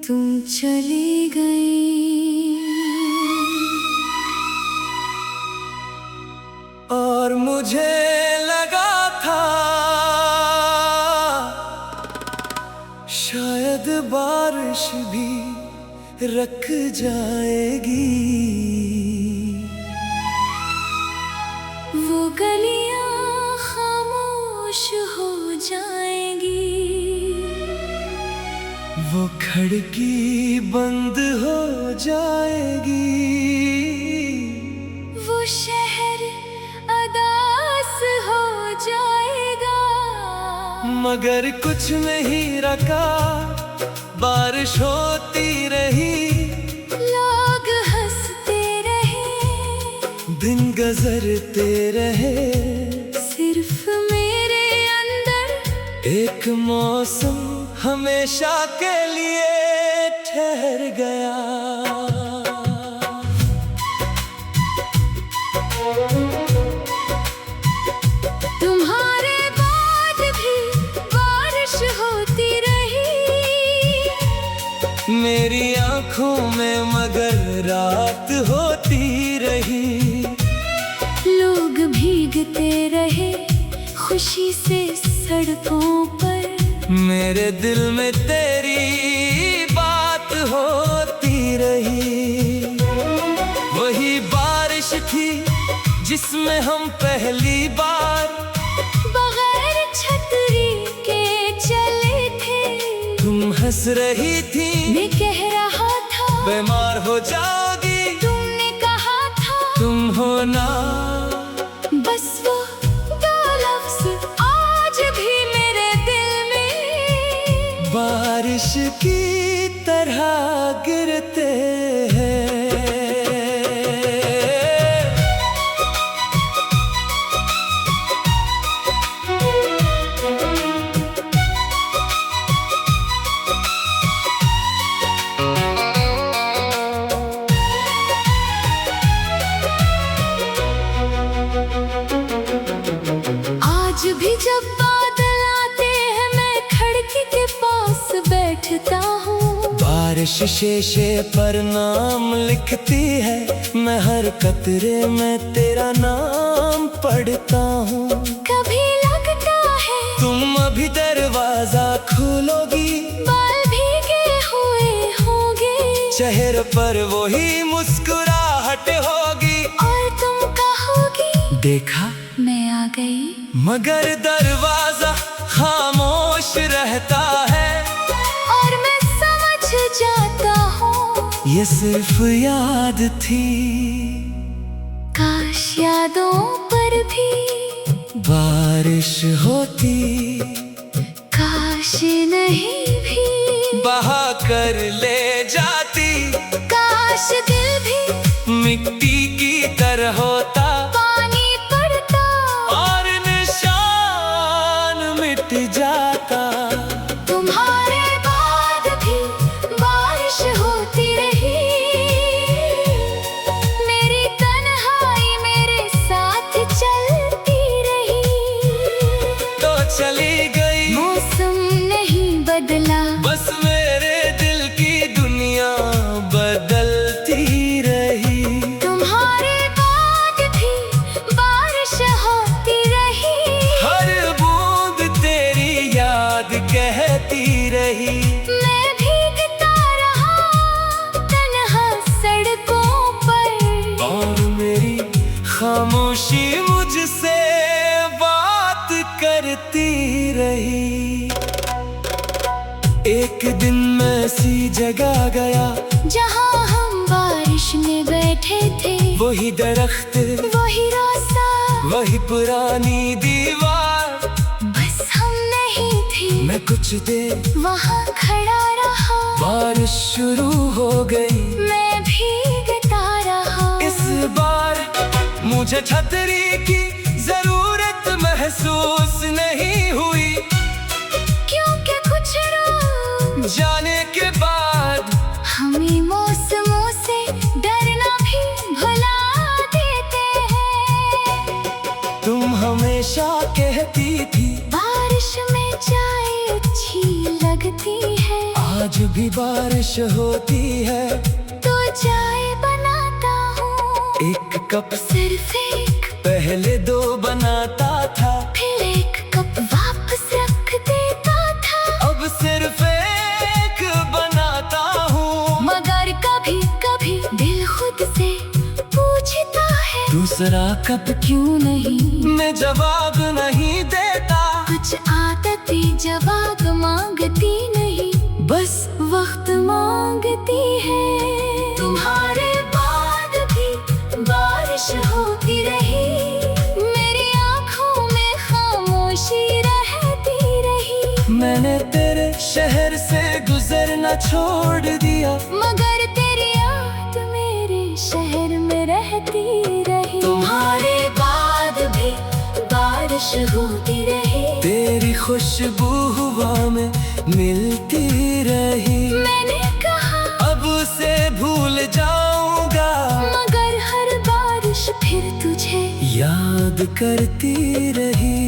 तुम चली गई और मुझे लगा था शायद बारिश भी रुक जाएगी। वो गलियां खामोश हो जाएंगी, वो खिड़की बंद हो जाएगी, वो शहर अदास हो जाएगा। मगर कुछ नहीं रखा, बारिश होती रही, लोग हंसते रहे, दिन गुजरते रहे। सिर्फ मेरे अंदर एक मौसम हमेशा के लिए ठहर गया। तुम्हारे बाद भी बारिश होती रही, मेरी आंखों में मगर रात होती रही। लोग भीगते रहे खुशी से सड़कों पर, मेरे दिल में तेरी बात होती रही। वही बारिश थी जिसमें हम पहली बार बगैर छतरी के चले थे। तुम हंस रही थी, मैं कह रहा था बीमार हो जाओगी, तुमने कहा था तुम हो ना। बस वो दो लफ्ज़ आज भी मेरे दिल में बारिश की तरह गिरते हैं। आज भी जब बादल आते हैं मैं खिड़की के पास बैठता हूँ। बारिश शीशे पर नाम लिखती है, मैं हर कतरे में तेरा नाम पढ़ता हूँ। कभी लगता है तुम अभी दरवाजा खोलोगी, बाल भीगे हुए होंगे, चेहरे पर वही मुस्कुराहट होगी, और तुम कहोगी देखा मैं आ गई। मगर दरवाजा खामोश रहता है, और मैं समझ जाता हूँ ये सिर्फ याद थी। काश यादों पर भी बारिश होती, काश नहीं भी बहा कर ले जाती। काश दिल भी मिट्टी की तरह होता, पानी पड़ता और निशान मिट जाता। तुम्हारे बाद भी बारिश होती रही, मेरी तन्हाई मेरे साथ चलती रही। तो चली गई, मौसम नहीं बदला, बस मेरे दिल की दुनिया बदलती रही। तुम्हारे बाद भी बारिश होती रही, हर बूंद तेरी याद कहती रही। मैं भीगता रहा तन्हा सड़कों पर, और मेरी खामोशी मुझसे बात करती रही। एक दिन मैं ऐसी जगह गया, जहाँ हम बारिश में बैठे थे। वही दरख्त, वही रास्ता, वही पुरानी दीवार, बस हम नहीं थे। मैं कुछ देर वहाँ खड़ा रहा, बारिश शुरू हो गई, मैं भीगता रहा। इस बार मुझे छतरी की जरूरत महसूस नहीं हुई, क्योंकि कुछ लोग जाने के बाद हमें मौसमों से डरना भी भुला देते हैं। तुम हमें हमेशा कहती थी, बारिश में चाय अच्छी लगती है। आज भी बारिश होती है तो चाय बनाता हूँ एक कप, सिर्फ एक, पहले 2 बनाता था, फिर एक कप वापस रख देता था। अब सिर्फ एक बनाता हूँ। मगर कभी कभी दिल खुद से पूछता है, दूसरा कप क्यों नहीं? मैं जवाब नहीं देता। कुछ आदतें जवाब मांगती नहीं, बस वक्त मांगती है। तुम्हारे बाद भी बारिश होती रही, मेरी आंखों में खामोशी रहती रही। मैंने तेरे शहर से गुजरना छोड़ दिया, मगर तेरी याद मेरे शहर में रहती रही। तुम्हारे बाद भी बारिश होती रही, तेरी खुशबू हवा में मिलती रही। मैंने कहा अब उसे भूल जाऊंगा, मगर हर बारिश फिर तुझे याद करती रही।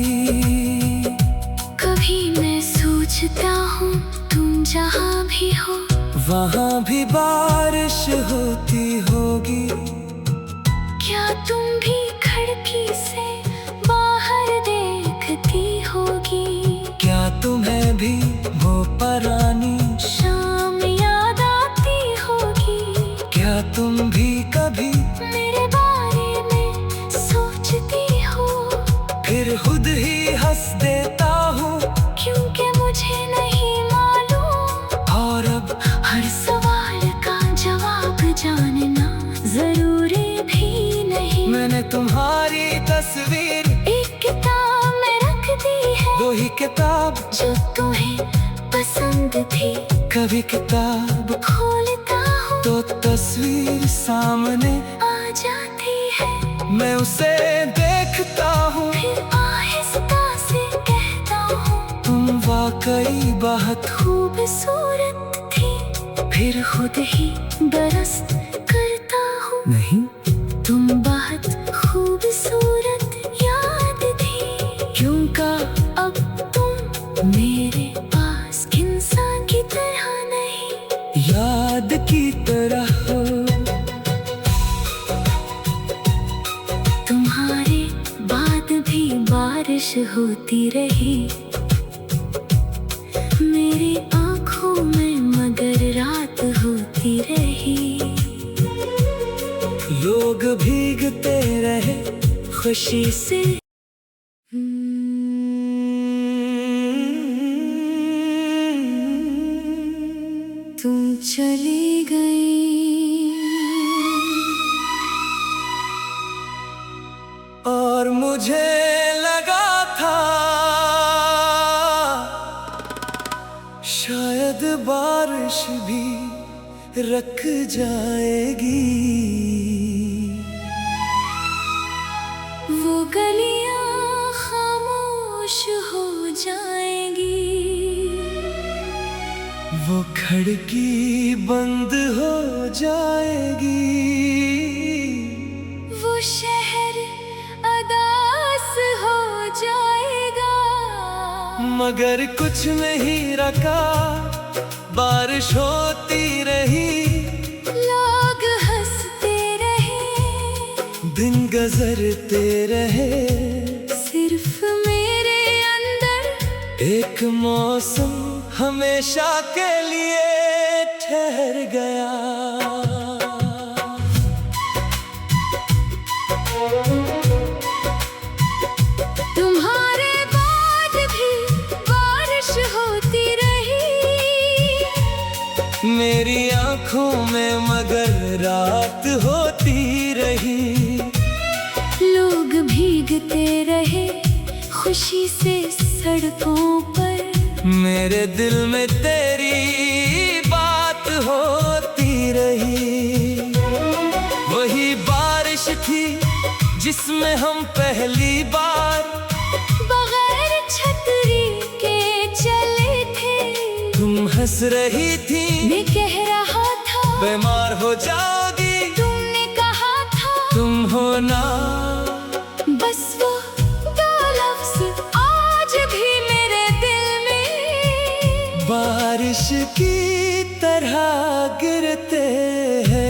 कभी मैं सोचता हूँ तुम जहाँ भी हो, वहाँ भी बारिश होती होगी। क्या तुम भी खिड़की से बाहर देखती होगी? क्या तुम्हें भी वो पुरानी शाम याद आती होगी? क्या तुम भी कभी मेरे बारे में सोचती हो? फिर खुद ही हंस देता हूँ, क्योंकि मुझे नहीं मालूम, और अब हर सवाल का जवाब जानना जरूरी भी नहीं। मैंने तुम्हारी तस्वीर एक किताब में रख दी है, 2 ही किताब जो तुम्हें पसंद थी। कभी किताब खोलता हूँ तो तस्वीर सामने आ जाती है, मैं उसे देखता हूँ। फिर आहिस्ता से कहता हूँ, तुम वाकई बहुत खूबसूरत थी। फिर खुद ही दरस्त करता हूँ, नहीं, तुम बहुत खूबसूरत याद थी। क्यों का अब तुम मेरे पास इंसान की तरह नहीं, याद की तरह हो। तुम्हारे बाद भी बारिश होती रही, मेरी आंखों में मगर रात होती रही। लोग भीगते रहे खुशी से, तुम चली गई और मुझे लगा था शायद बारिश भी रुक जाएगी। वो गलियां खामोश हो जाएंगी, वो खिड़की बंद हो जाएगी, वो शहर अदास हो जाएगा। मगर कुछ नहीं रखा, बारिश होती रही, लोग हंसते रहे, दिन गुजरते रहे। सिर्फ मेरे अंदर एक मौसम हमेशा के लिए ठहर गया। तुम्हारे बाद भी बारिश होती रही, मेरी आंखों में मगर रात होती रही। लोग भीगते रहे खुशी से सड़कों पर, मेरे दिल में तेरी बात होती रही। वही बारिश थी जिसमें हम पहली बार बगैर छतरी के चले थे। तुम हंस रही थी, मैं कह रहा था बीमार हो जाओगी, तुमने कहा था तुम हो ना। बस वो डाला की तरह गिरते हैं।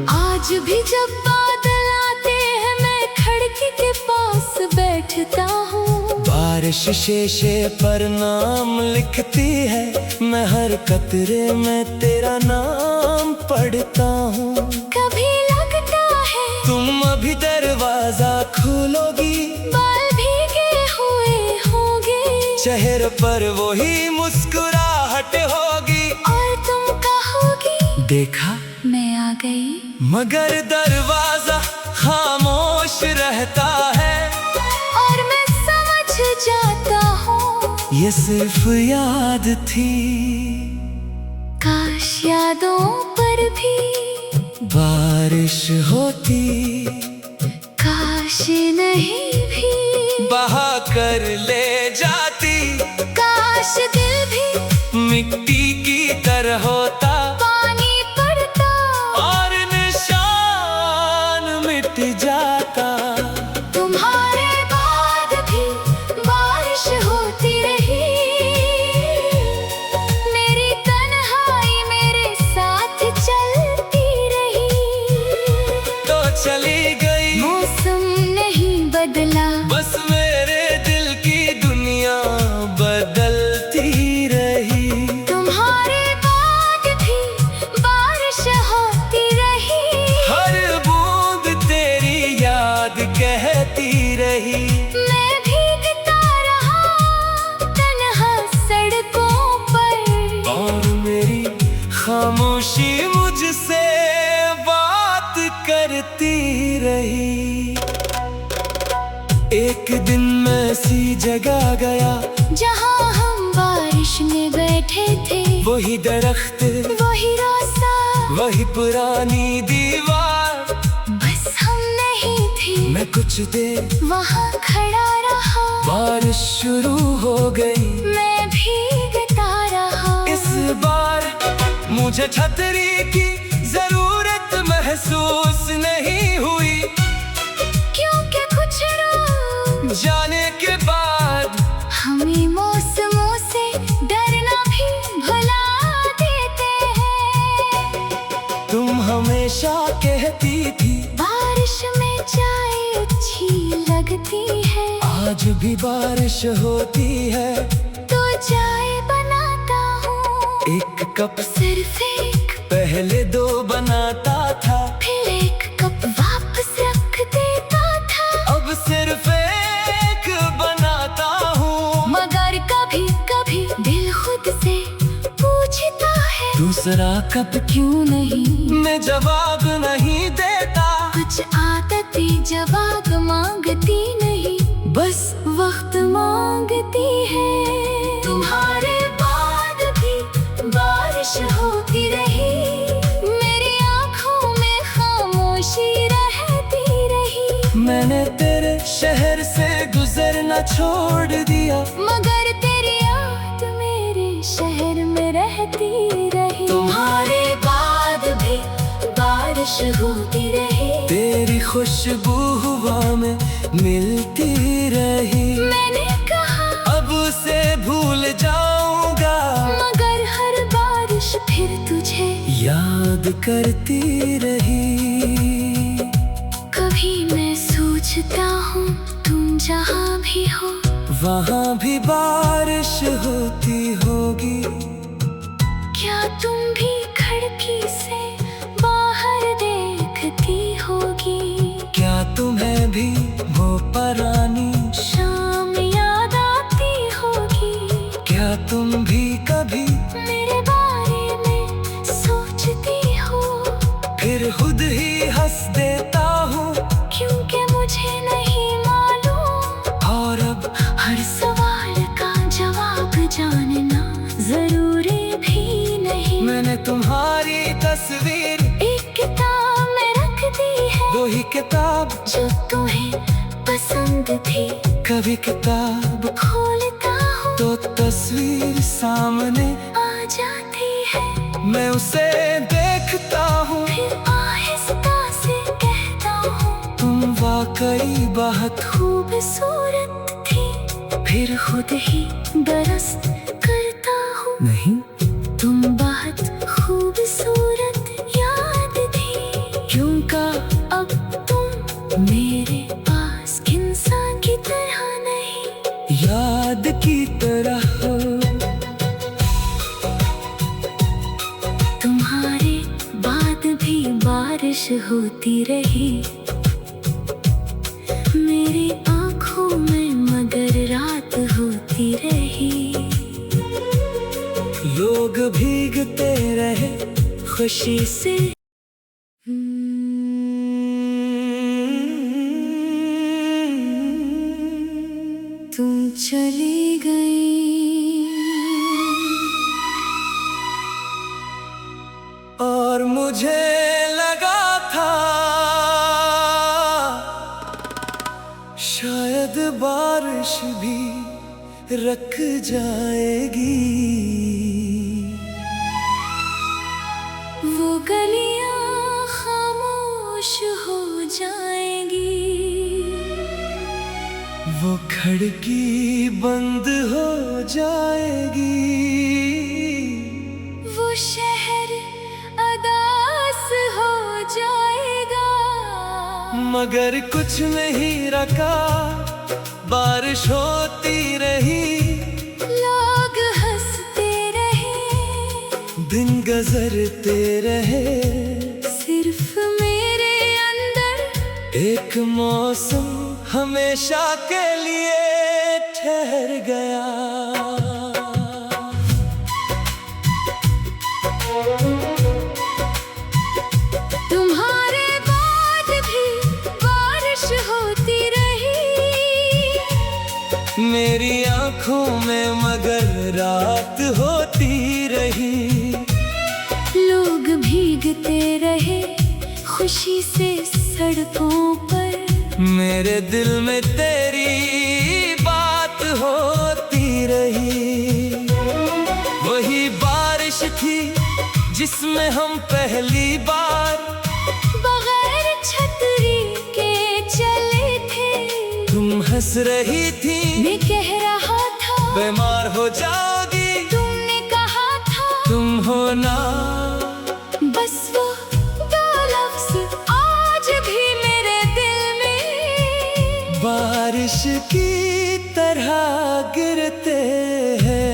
आज भी जब बादल आते हैं मैं खिड़की के पास बैठता हूँ। बारिश शीशे पर नाम लिखती है, मैं हर कतरे में तेरा नाम पढ़ता हूँ। कभी लगता है तुम अभी दरवाजा खोलोगी, बाल भीगे हुए होंगे चेहरे पर वही मुस्कुराहट होगी, और तुम कहोगी देखा मैं आ गई। मगर दरवाजा खामोश रहता है, और मैं समझ जाता हूँ ये सिर्फ याद थी। काश यादों पर भी बारिश होती, काश नहीं भी बहा कर ले जाती। काश दिल भी मिट्टी की तरह होता, पानी पड़ता और निशान मिट जाता। तुम्हारे बाद भी बारिश होती रही, मेरी तन्हाई मेरे साथ चलती रही। तो चली गई, मौसम नहीं बदला, बस मेरे दिल की दुनिया बदलती रही। तुम्हारे बाद भी बारिश होती रही, हर बूंद तेरी याद कहती रही। मैं भीगता रहा तन्हा सड़कों पर, और मेरी खामोशी मुझसे बात करती रही। एक दिन मैं ऐसी जगह गया, जहाँ हम बारिश में बैठे थे। वही दरख्त, वही रास्ता, वही पुरानी दीवार, बस हम नहीं थे। मैं कुछ देर वहाँ खड़ा रहा, बारिश शुरू हो गई। मैं भीगता रहा। इस बार मुझे छतरी की जरूरत महसूस नहीं हुई, क्योंकि कुछ रोज जाने के बाद हमें मौसमों से डरना भी भुला देते हैं। तुम हमेशा कहती थी बारिश में चाय अच्छी लगती है, आज भी बारिश होती है। तो चाय बनाता हूँ, एक कप सिर्फ एक, पहले दो बनाता था, फिर एक कप वापस रख देता था। अब सिर्फ एक बनाता हूँ। मगर कभी कभी दिल खुद से पूछता है, दूसरा कप क्यों नहीं? मैं जवाब नहीं देता, कुछ आदतें जवाब मांगती नहीं, बस वक्त मांगती है। तुम्हारे बाद भी बारिश होती रही, मेरी आंखों में खामोशी रहती रही। मैंने तेरे शहर से गुजरना छोड़ दिया, मगर तेरी याद मेरे शहर में रहती रही। तुम्हारे बाद भी बारिश होती रही, तेरी खुशबू हवा में मिलती रही। मैंने कहा अब उसे भूल जाऊंगा, मगर हर बारिश फिर तुझे याद करती रही। कभी मैं सोचता हूँ तुम जहाँ भी हो, वहाँ भी बारिश होती होगी। क्या तुम भी खिड़की से बाहर देखती होगी? क्या तुम्हें भी वो पुरानी शाम याद आती होगी? क्या तुम भी कभी मेरे बारे में सोचती हो? फिर खुद ही हंस देता हूँ, क्योंकि मुझे नहीं मालूम, और अब हर सवाल का जवाब जानना जरूरी भी नहीं। मैंने तुम्हारी तस्वीर एक किताब में रख दी है, दो ही किताब जो तुम्हें पसंद थी। कभी किताब खोलता हूँ तो तस्वीर सामने आ जाती है। मैं उसे देखता हूँ, फिर आहिस्ता से कहता हूँ, तुम वाकई बहुत खूबसूरत थी। फिर खुद ही दरस्त करता हूँ, नहीं। तुम बहुत खूबसूरत याद थी। क्यों का अब तुम मेरे पास इंसान की तरह नहीं, याद की तरह हो। तुम्हारे बाद भी बारिश होती रही मेरी आँखों में, मगर रात होती रही। लोग भीगते रहे खुशी से, तुम चली गई और मुझे लगा था शायद बारिश भी रुक जाएगी। वो गलियां खामोश हो जाएंगी, वो खिड़की बंद हो जाएगी, वो शहर अदास हो जाएगा। मगर कुछ नहीं रखा, बारिश होती रही, लोग हंसते रहे, दिन गुजरते रहे। सिर्फ मेरे अंदर एक मौसम हमेशा के लिए ठहर गया। तुम्हारे बाद भी बारिश होती रही मेरी आँखों में, मगर रात होती रही। लोग भीगते रहे खुशी से सड़कों पर, मेरे दिल में तेरी बात होती रही। वही बारिश थी जिसमें हम पहली बार बगैर छतरी के चले थे। तुम हंस रही थी, मैं कह रहा था बीमार हो जाओगी, तुमने कहा था तुम हो ना। बस वो दो लफ्ज़ आज भी मेरे दिल में बारिश की तरह गिरते हैं।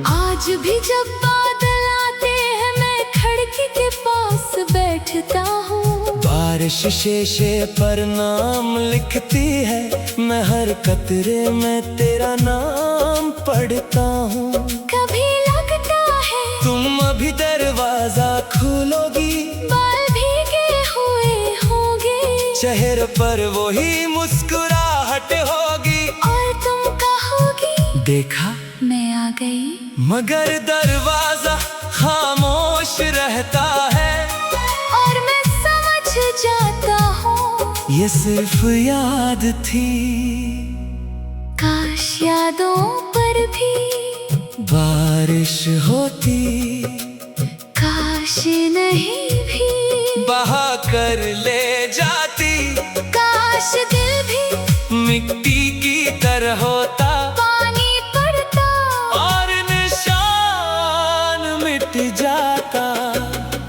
आज भी जब बादल आते हैं, मैं खिड़की के पास बैठता हूँ। बारिश शीशे पर नाम लिखती है, मैं हर कतरे में तेरा नाम पढ़ता हूँ। कभी लगता है तुम अभी दरवाजा खोलोगी, बाल भीगे हुए होंगे, चेहरे पर वही मुस्कुराहट होगी, और तुम कहोगी देखा मैं आ गई। मगर दरवाजा खामोश रहता है, और मैं समझ जाता हूँ ये सिर्फ याद थी। काश यादों पर भी बारिश होती, काश नहीं भी बहा कर ले जाती, काश दिल भी मिट्टी की तरह होता, पानी पड़ता और निशान मिट जाता।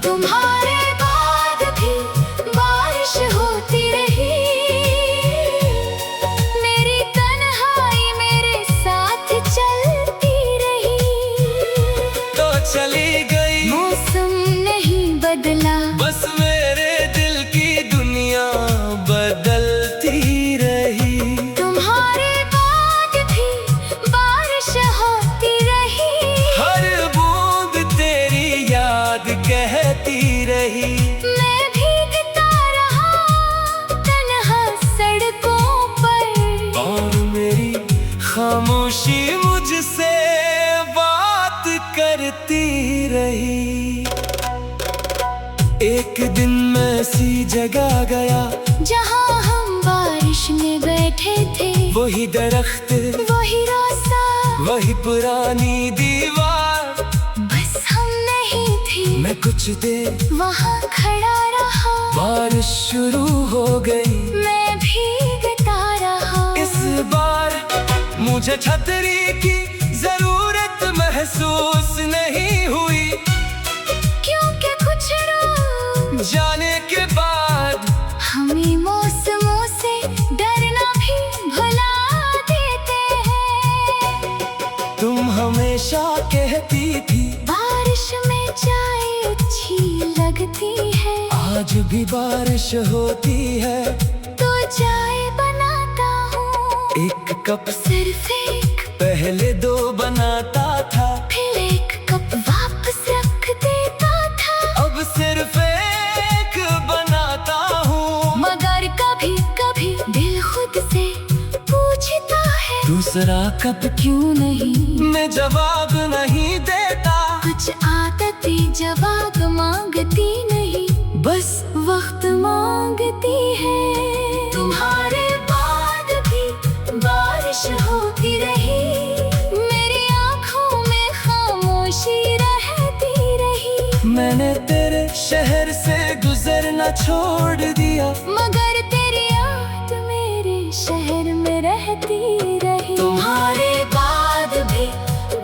तुम्हारे बाद भी बारिश होती रही मेरी तन्हाई मेरे साथ चलती रही। तो चली गई, मौसम नहीं बदला, बस मेरे दिल की दुनिया बदलती रही। तुम्हारे बाद भी बारिश होती रही हर बूंद तेरी याद पड़ती रही। एक दिन मैं ऐसी जगह गया जहाँ हम बारिश में बैठे थे। वही दरख्त, वही रास्ता, वही पुरानी दीवार, बस हम नहीं थे। मैं कुछ देर वहाँ खड़ा रहा, बारिश शुरू हो गई, मैं भीगता रहा। इस बार मुझे छतरी की जरूरत महसूस नहीं हुई, क्योंकि कुछ लोग जाने के बाद हमें मौसमों से डरना भी भुला देते हैं। तुम हमेशा कहती थी बारिश में चाय अच्छी लगती है। आज भी बारिश होती है तो चाय बनाता हूँ, एक कप सिर्फ एक, पहले 2 बनाता था, फिर एक कप वापस रख देता था। अब सिर्फ एक बनाता हूँ। मगर कभी कभी दिल खुद से पूछता है, दूसरा कप क्यों नहीं? मैं जवाब नहीं देता, कुछ आदतें जवाब मांगती नहीं, बस वक्त मांगती है। तुम्हारे बाद भी बारिश होती रही, मेरी आँखों में खामोशी रहती रही। मैंने तेरे शहर से गुजरना छोड़ दिया, मगर तेरी याद मेरे शहर में रहती रही। तुम्हारे बाद भी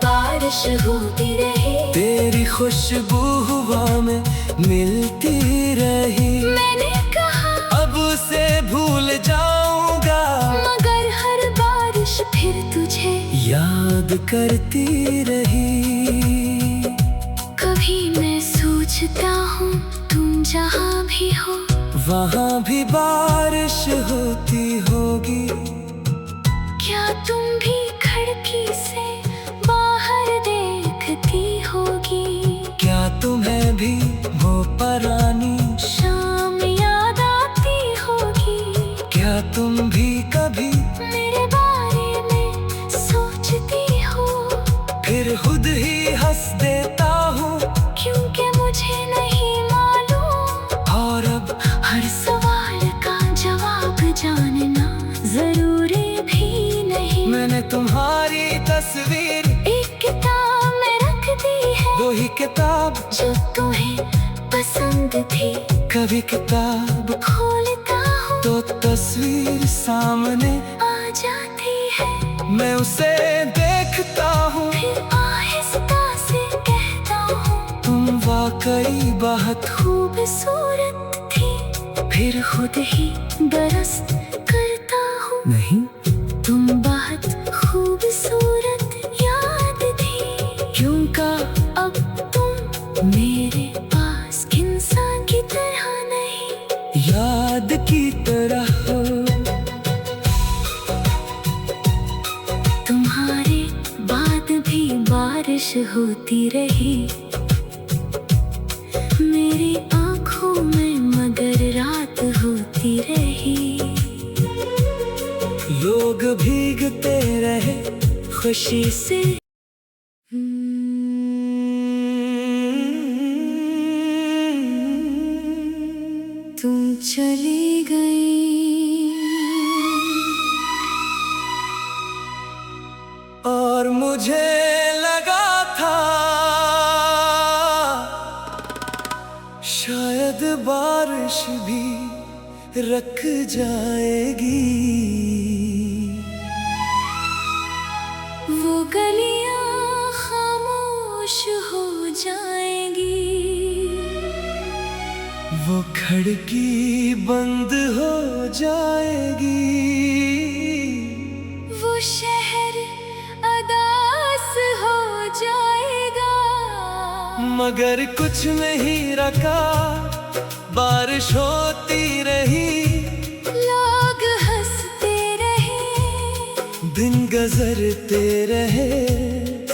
बारिश होती रही, तेरी खुशबू हवा में मिलती रही। मैंने कहा अब उसे भूल जाऊंगा, मगर हर बारिश फिर तुझे याद करती रही। कभी मैं सोचता हूँ तुम जहाँ भी हो, वहाँ भी बारिश होती होगी, क्या तुम भी खिड़की से बाहर देखती होगी? क्या तुम्हें भी वो पुरानी शाम याद आती होगी? क्या तुम भी कभी मेरे बारे में सोचती हो? फिर खुद ही हंस देता हूँ, क्योंकि मुझे नहीं मालूम, और अब हर सवाल का जवाब जानना जरूरी भी नहीं। मैंने तुम्हारी तस्वीर एक किताब में रख दी है, वही किताब जो तुम्हें पसंद थी। कभी किताब खोलता हूँ तो तस्वीर सामने आ जाती है, मैं उसे देखता हूँ, फिर आहिस्ता से कहता हूँ तुम वाकई बहुत खूबसूरत थी। फिर खुद ही दरस्त करता हूँ, नहीं। तुम बहुत खूबसूरत याद थी, क्योंकि अब तुम मेरे पास इंसान की तरह नहीं, याद की तरह हो। तुम्हारे बाद भी बारिश होती रही, मेरी आँखों में मगर रात होती रही। लोग भीगते रहे खुशी से, तुम चली गई और मुझे लगा था शायद बारिश भी रख जाएगी। वो गलियां खामोश हो जाएंगी, वो खिड़की बंद हो जाएगी, वो शहर अदास हो जाएगा। मगर कुछ नहीं रखा, बारिश होती रही, लोग हंसते रहे, दिन गुजरते रहे,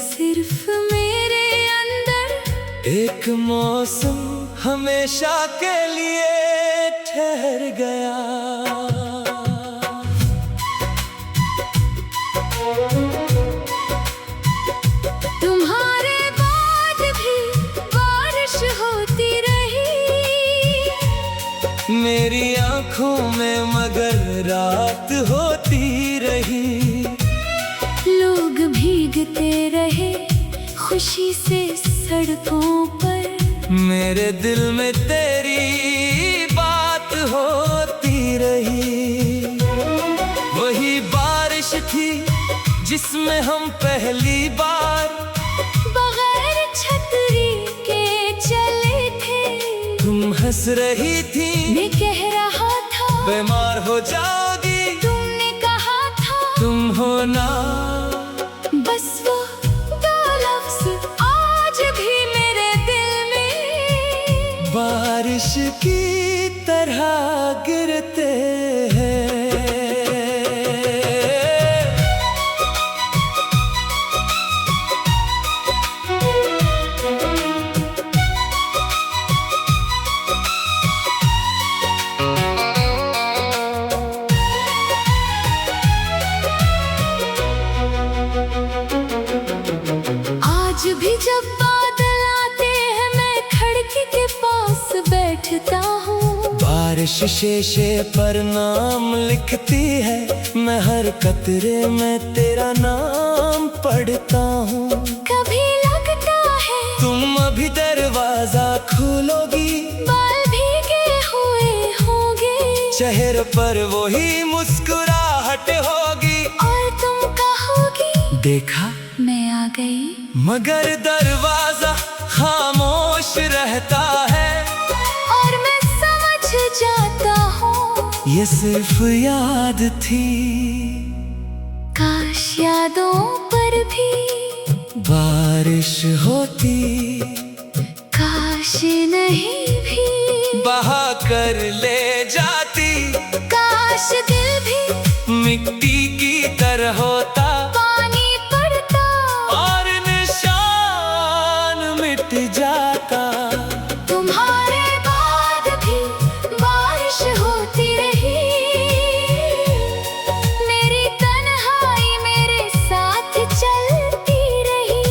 सिर्फ मेरे अंदर एक मौसम हमेशा के लिए ठहर गया। तुम्हारे बाद मेरी आंखों में मगर रात होती रही। लोग भीगते रहे खुशी से सड़कों पर, मेरे दिल में तेरी बात होती रही। वही बारिश थी जिसमें हम पहली बार बगैर छतरी के चले थे। तुम हंस रही थी, मैं कह रहा था बीमार हो जाओगी, तुमने कहा था तुम हो ना। बस वो दो लफ्ज आज भी मेरे दिल में बारिश की तरह गिरते हैं। आज भी जब बादल आते हैं मैं खिड़की के पास बैठता हूँ। बारिश शीशे पर नाम लिखती है, मैं हर कतरे में तेरा नाम पढ़ता हूँ। कभी लगता है तुम अभी दरवाजा खोलोगी, बाल भीगे हुए होंगे चेहरे पर वही मुस्कुराहट होगी, और तुम कहोगी देखा मैं आ गई। मगर दरवाजा खामोश रहता है, और मैं समझ जाता हूँ ये सिर्फ याद थी। काश यादों पर भी बारिश होती, काश नहीं भी बहा कर ले जाती। काश दिल भी मिट्टी की तरह होता, पानी पड़ता और निशान मिट जाता। तुम्हारे बाद भी बारिश होती रही, मेरी तन्हाई मेरे साथ चलती रही।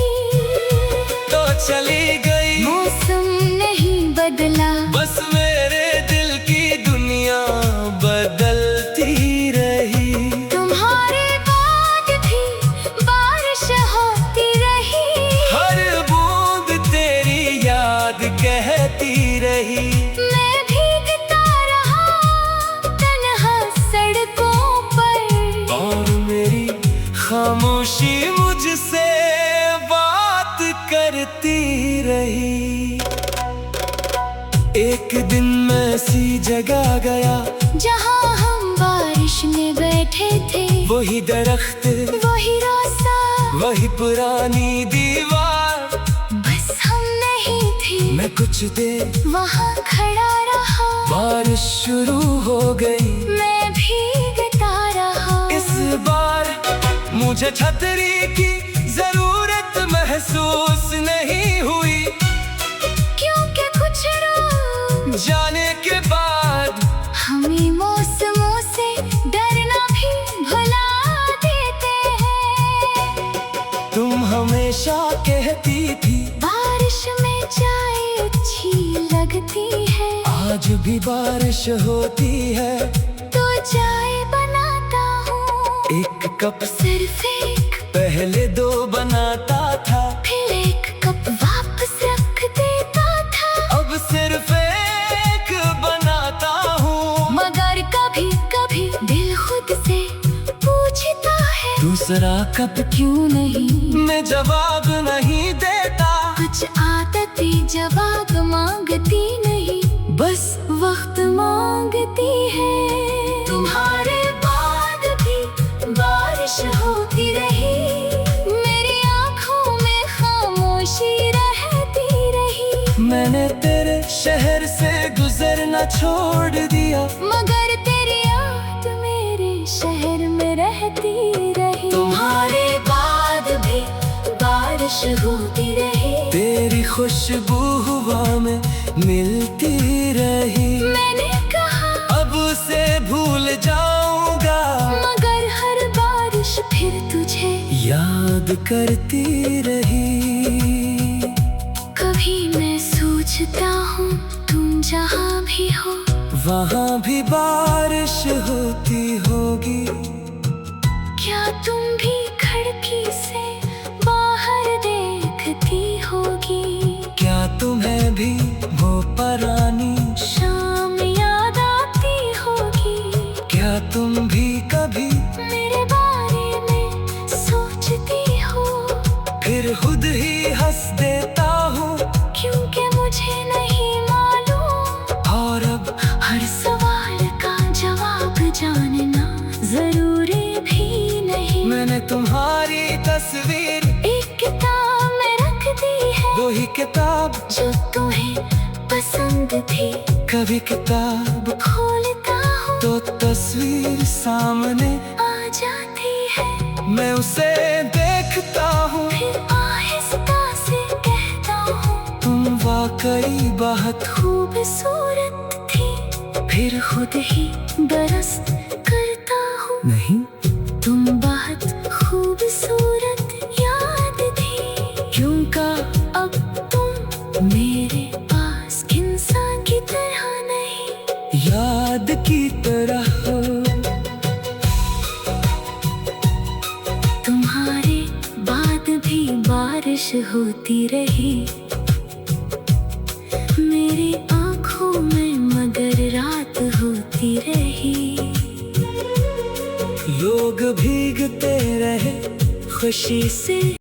तो चली गई, मौसम नहीं बदला, बस मेरे दिल की दुनिया बदलती रही। तुम्हारे बाद भी बारिश होती रही, हर बूंद तेरी याद कहती रही। मैं भीगता रहा तन्हा सड़कों पर, और मेरी खामोशी मुझसे बात करती रही। एक दिन मैं ऐसी जगह गया जहाँ हम बारिश में बैठे थे। वही दरख्त, वही रास्ता, वही पुरानी दीवार, बस हम नहीं थे। मैं कुछ देर वहाँ खड़ा रहा, बारिश शुरू हो गई। मैं भीगता रहा। इस बार मुझे छतरी की जरूरत महसूस नहीं हुई, क्योंकि कुछ लोग जाने के बाद हमें मौसमों से डरना भी भुला देते हैं। तुम हमेशा कहती थी बारिश में चाय अच्छी लगती है, आज भी बारिश होती है। तो चाय बनाता हूँ एक कप सिर्फ एक, पहले दो बनाता था, फिर एक कप वापस रख देता था। अब सिर्फ एक बनाता हूँ। मगर कभी कभी दिल खुद से पूछता है दूसरा कप क्यों नहीं। मैं जवाब नहीं देता, कुछ आदतें जवाब मांगती नहीं, बस वक्त मांगती है। तुम्हारे बाद भी बारिश होती रही, मेरी आंखों में खामोशी रहती रही। मैंने तेरे शहर से गुजरना छोड़ दिया, मगर तेरी याद मेरे शहर में रहती रही। तुम्हारे बाद भी बारिश होती रही, तेरी खुशबू हवा में मिलती रही। मैंने कहा अब से भूल जाऊंगा, मगर हर बारिश फिर तुझे याद करती रही। कभी मैं सोचता हूँ तुम जहाँ भी हो वहाँ भी बारिश होती होगी। क्या तुम भी खिड़की से बाहर देखती होगी? क्या तुम्हें भी वो पुरानी शाम याद आती होगी? क्या तुम भी कभी मेरे बारे में सोचती हो? फिर खुद ही हंस देता हूँ, क्योंकि मुझे नहीं मालूम, और अब हर सवाल का जवाब जानना जरूरी भी नहीं। मैंने तुम्हारी तस्वीर एक किताब में रख दी है, वही किताब जो तुम्हें पसंद थी। कभी किताब खोलता हूँ तो तस्वीर सामने आ जाती है, मैं उसे देखता हूँ, फिर आहिस्ता से कहता हूँ तुम वाकई बहुत खूबसूरत थी। फिर खुद ही दरस्त करता हूँ, नहीं। तुम बहुत खूबसूरत याद थी। क्यों का अब तुम मेरे पास इंसान की तरह नहीं, याद की तरह हो। तुम्हारे बाद भी बारिश होती रही मेरी आँखों में, मगर रात होती रही। लोग भीगते रहे खुशी से।